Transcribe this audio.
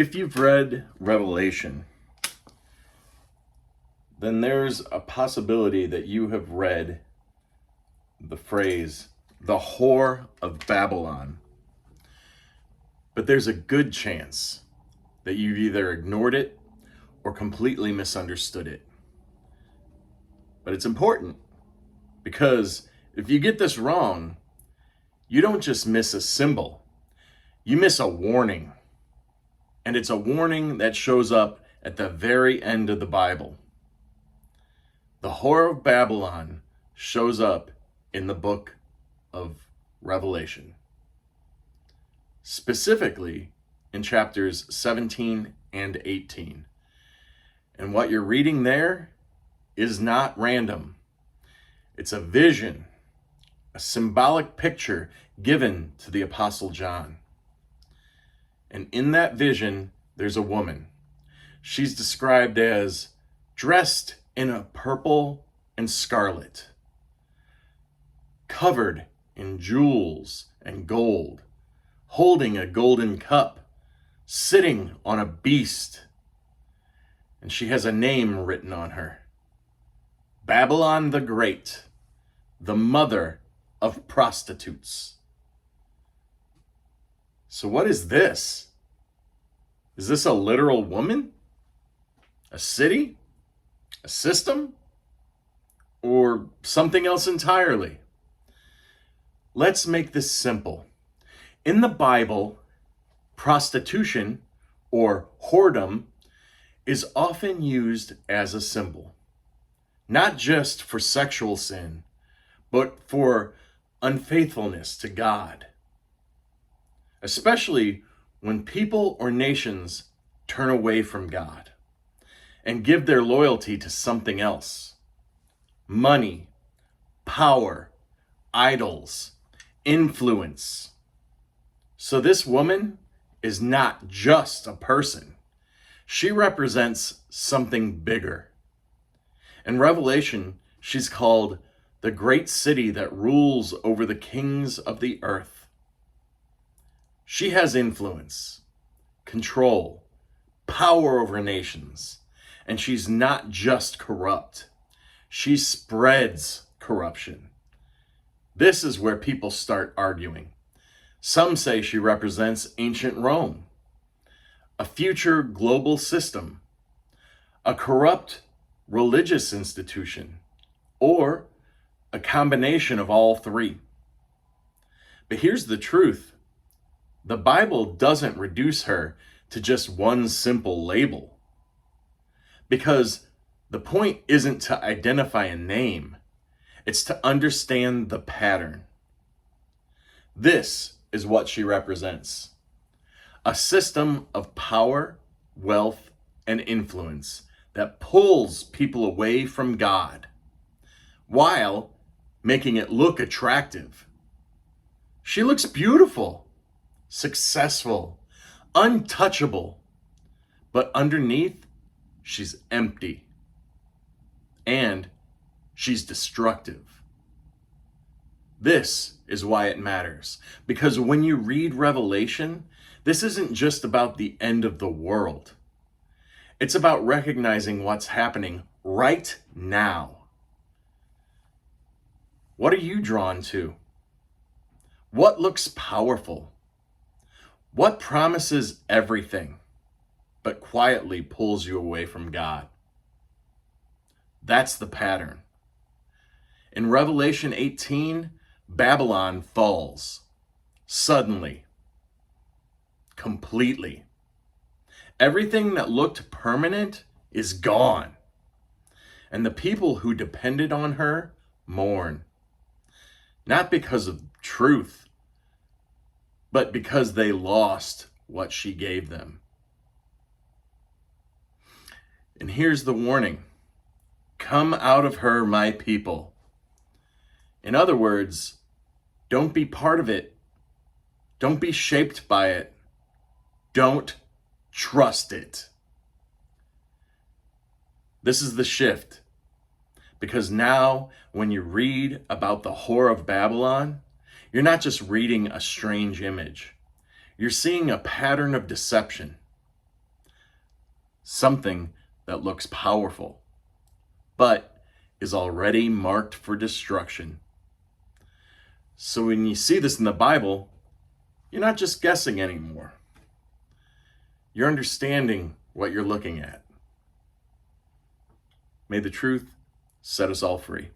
If you've read Revelation, then there's a possibility that you have read the phrase, the whore of Babylon. But there's a good chance that you've either ignored it or completely misunderstood it. But it's important because if you get this wrong, you don't just miss a symbol, you miss a warning. And it's a warning that shows up at the very end of the Bible. The whore of Babylon shows up in the book of Revelation, specifically in chapters 17 and 18. And what you're reading there is not random. It's a vision, a symbolic picture given to the Apostle John. And in that vision, there's a woman. She's described as dressed in a purple and scarlet, covered in jewels and gold, holding a golden cup, sitting on a beast. And she has a name written on her: Babylon the Great, the mother of prostitutes. So what is this? Is this a literal woman? A city? A system? Or something else entirely? Let's make this simple. In the Bible, prostitution or whoredom is often used as a symbol, not just for sexual sin, but for unfaithfulness to God. Especially when people or nations turn away from God and give their loyalty to something else: money, power, idols, influence. So this woman is not just a person. She represents something bigger. In Revelation, she's called the great city that rules over the kings of the earth. She has influence, control, power over nations, and she's not just corrupt. She spreads corruption. This is where people start arguing. Some say she represents ancient Rome, a future global system, a corrupt religious institution, or a combination of all three. But here's the truth. The Bible doesn't reduce her to just one simple label, because the point isn't to identify a name, it's to understand the pattern. This is what she represents: a system of power, wealth, and influence that pulls people away from God while making it look attractive. She looks beautiful, successful, untouchable, but underneath, she's empty, and she's destructive. This is why it matters, because when you read Revelation, this isn't just about the end of the world. It's about recognizing what's happening right now. What are you drawn to? What looks powerful? What promises everything, but quietly pulls you away from God? That's the pattern. In Revelation 18, Babylon falls. Suddenly. Completely. Everything that looked permanent is gone. And the people who depended on her mourn. Not because of truth, but because they lost what she gave them. And here's the warning: come out of her, my people. In other words, don't be part of it. Don't be shaped by it. Don't trust it. This is the shift. Because now, when you read about the whore of Babylon, you're not just reading a strange image. You're seeing a pattern of deception. something that looks powerful, but is already marked for destruction. So when you see this in the Bible, you're not just guessing anymore. You're understanding what you're looking at. May the truth set us all free.